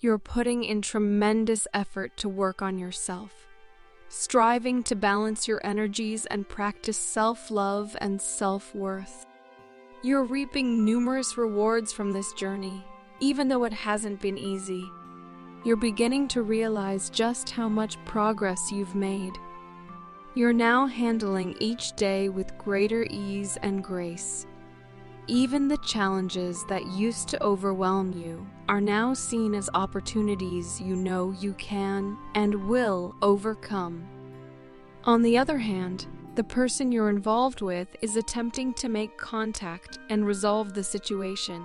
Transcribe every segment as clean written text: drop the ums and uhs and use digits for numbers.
You're putting in tremendous effort to work on yourself, striving to balance your energies and practice self-love and self-worth. You're reaping numerous rewards from this journey, even though it hasn't been easy. You're beginning to realize just how much progress you've made. You're now handling each day with greater ease and grace. Even the challenges that used to overwhelm you are now seen as opportunities you know you can and will overcome. On the other hand, the person you're involved with is attempting to make contact and resolve the situation.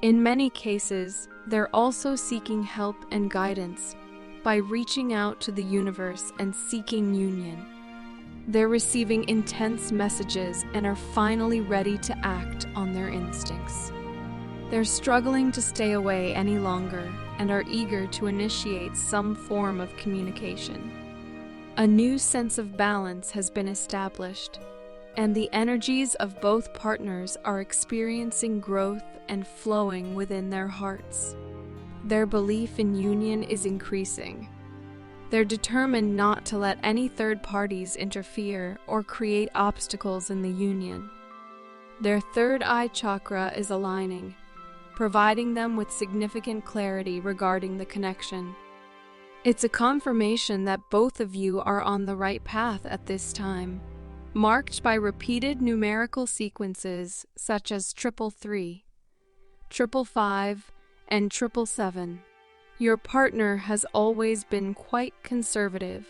In many cases, they're also seeking help and guidance by reaching out to the universe and seeking union. They're receiving intense messages and are finally ready to act on their instincts. They're struggling to stay away any longer and are eager to initiate some form of communication. A new sense of balance has been established, and the energies of both partners are experiencing growth and flowing within their hearts. Their belief in union is increasing. They're determined not to let any third parties interfere or create obstacles in the union. Their third eye chakra is aligning, providing them with significant clarity regarding the connection. It's a confirmation that both of you are on the right path at this time, marked by repeated numerical sequences such as 333, 555, and 777. Your partner has always been quite conservative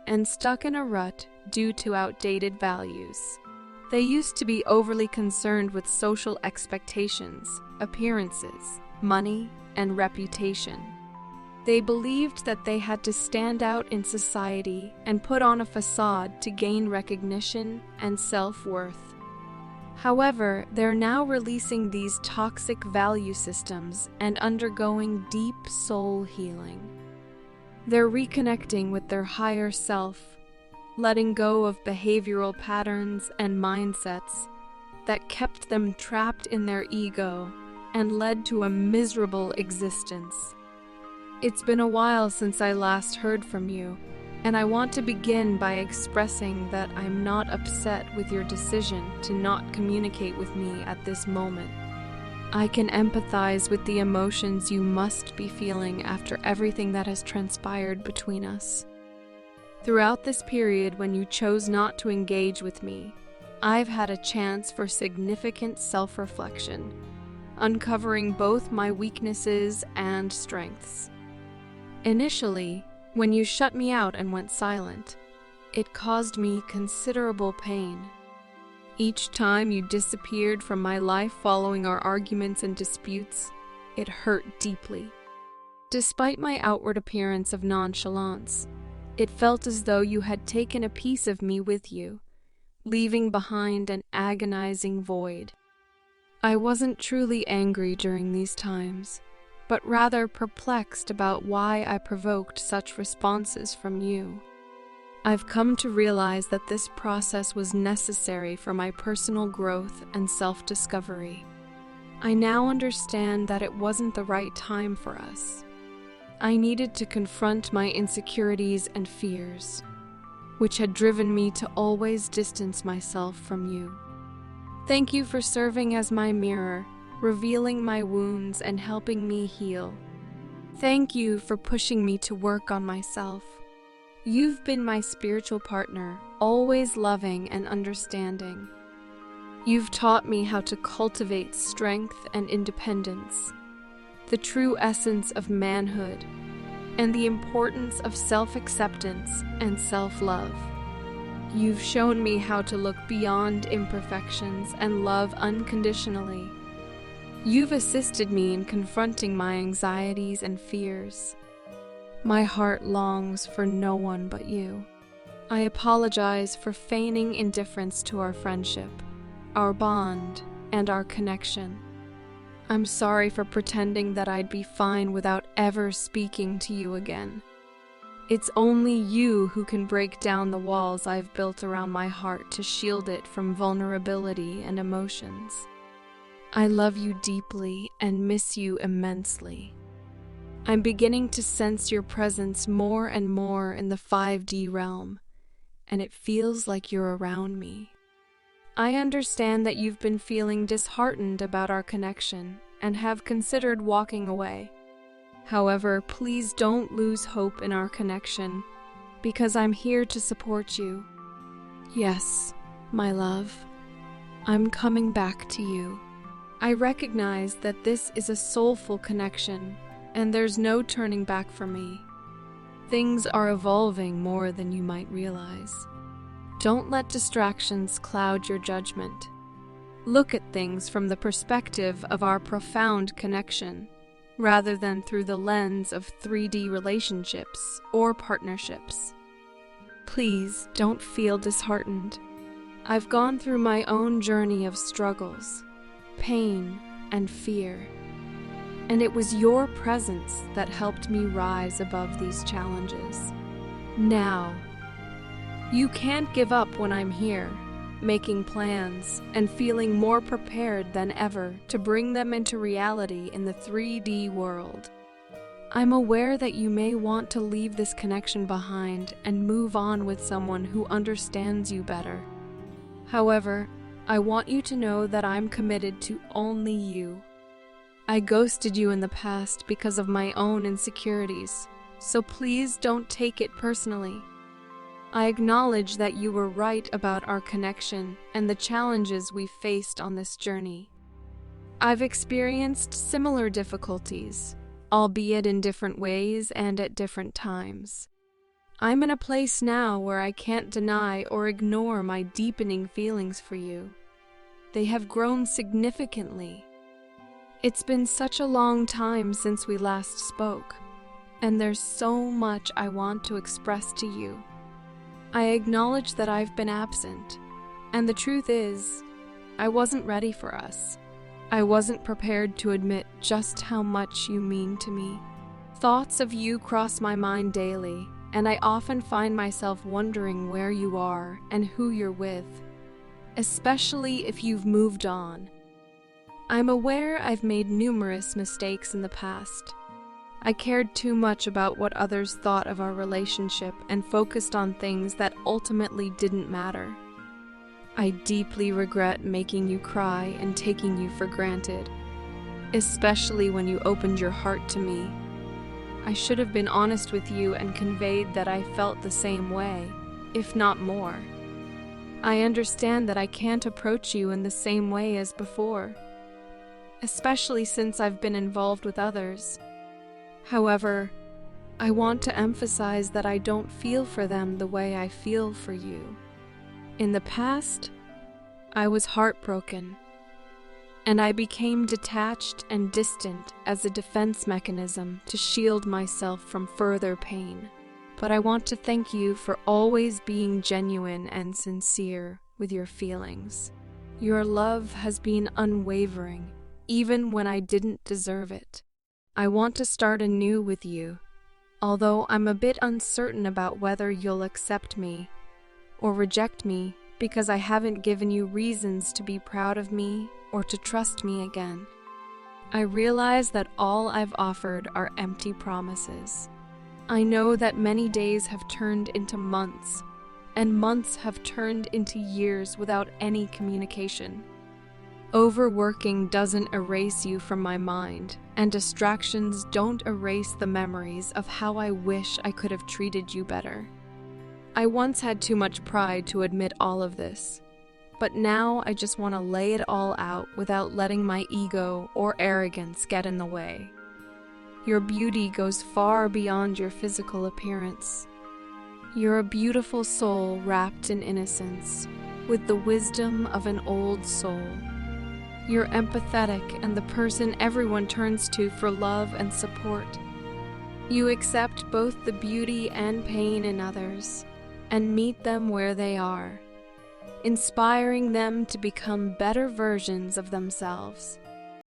and stuck in a rut due to outdated values. They used to be overly concerned with social expectations, appearances, money, and reputation. They believed that they had to stand out in society and put on a facade to gain recognition and self-worth. However, they're now releasing these toxic value systems and undergoing deep soul healing. They're reconnecting with their higher self, letting go of behavioral patterns and mindsets that kept them trapped in their ego and led to a miserable existence. It's been a while since I last heard from you, and I want to begin by expressing that I'm not upset with your decision to not communicate with me at this moment. I can empathize with the emotions you must be feeling after everything that has transpired between us. Throughout this period when you chose not to engage with me, I've had a chance for significant self-reflection, uncovering both my weaknesses and strengths. Initially, when you shut me out and went silent, it caused me considerable pain. Each time you disappeared from my life following our arguments and disputes, it hurt deeply. Despite my outward appearance of nonchalance, it felt as though you had taken a piece of me with you, leaving behind an agonizing void. I wasn't truly angry during these times, but rather perplexed about why I provoked such responses from you. I've come to realize that this process was necessary for my personal growth and self-discovery. I now understand that it wasn't the right time for us. I needed to confront my insecurities and fears, which had driven me to always distance myself from you. Thank you for serving as my mirror, revealing my wounds and helping me heal. Thank you for pushing me to work on myself. You've been my spiritual partner, always loving and understanding. You've taught me how to cultivate strength and independence, the true essence of manhood, and the importance of self-acceptance and self-love. You've shown me how to look beyond imperfections and love unconditionally. You've assisted me in confronting my anxieties and fears. My heart longs for no one but you. I apologize for feigning indifference to our friendship, our bond, and our connection. I'm sorry for pretending that I'd be fine without ever speaking to you again. It's only you who can break down the walls I've built around my heart to shield it from vulnerability and emotions. I love you deeply and miss you immensely. I'm beginning to sense your presence more and more in the 5D realm, and it feels like you're around me. I understand that you've been feeling disheartened about our connection and have considered walking away. However, please don't lose hope in our connection, because I'm here to support you. Yes, my love, I'm coming back to you. I recognize that this is a soulful connection, and there's no turning back for me. Things are evolving more than you might realize. Don't let distractions cloud your judgment. Look at things from the perspective of our profound connection, rather than through the lens of 3D relationships or partnerships. Please don't feel disheartened. I've gone through my own journey of struggles, pain, and fear, and it was your presence that helped me rise above these challenges. Now, you can't give up when I'm here, making plans and feeling more prepared than ever to bring them into reality in the 3D world. I'm aware that you may want to leave this connection behind and move on with someone who understands you better. However, I want you to know that I'm committed to only you. I ghosted you in the past because of my own insecurities, so please don't take it personally. I acknowledge that you were right about our connection and the challenges we faced on this journey. I've experienced similar difficulties, albeit in different ways and at different times. I'm in a place now where I can't deny or ignore my deepening feelings for you. They have grown significantly. It's been such a long time since we last spoke, and there's so much I want to express to you. I acknowledge that I've been absent, and the truth is, I wasn't ready for us. I wasn't prepared to admit just how much you mean to me. Thoughts of you cross my mind daily, and I often find myself wondering where you are and who you're with, especially if you've moved on. I'm aware I've made numerous mistakes in the past. I cared too much about what others thought of our relationship and focused on things that ultimately didn't matter. I deeply regret making you cry and taking you for granted, especially when you opened your heart to me. I should have been honest with you and conveyed that I felt the same way, if not more. I understand that I can't approach you in the same way as before, especially since I've been involved with others. However, I want to emphasize that I don't feel for them the way I feel for you. In the past, I was heartbroken, and I became detached and distant as a defense mechanism to shield myself from further pain. But I want to thank you for always being genuine and sincere with your feelings. Your love has been unwavering, even when I didn't deserve it. I want to start anew with you, although I'm a bit uncertain about whether you'll accept me or reject me because I haven't given you reasons to be proud of me or to trust me again. I realize that all I've offered are empty promises. I know that many days have turned into months, and months have turned into years without any communication. Overworking doesn't erase you from my mind, and distractions don't erase the memories of how I wish I could have treated you better. I once had too much pride to admit all of this, but now I just want to lay it all out without letting my ego or arrogance get in the way. Your beauty goes far beyond your physical appearance. You're a beautiful soul wrapped in innocence, with the wisdom of an old soul. You're empathetic and the person everyone turns to for love and support. You accept both the beauty and pain in others and meet them where they are, inspiring them to become better versions of themselves.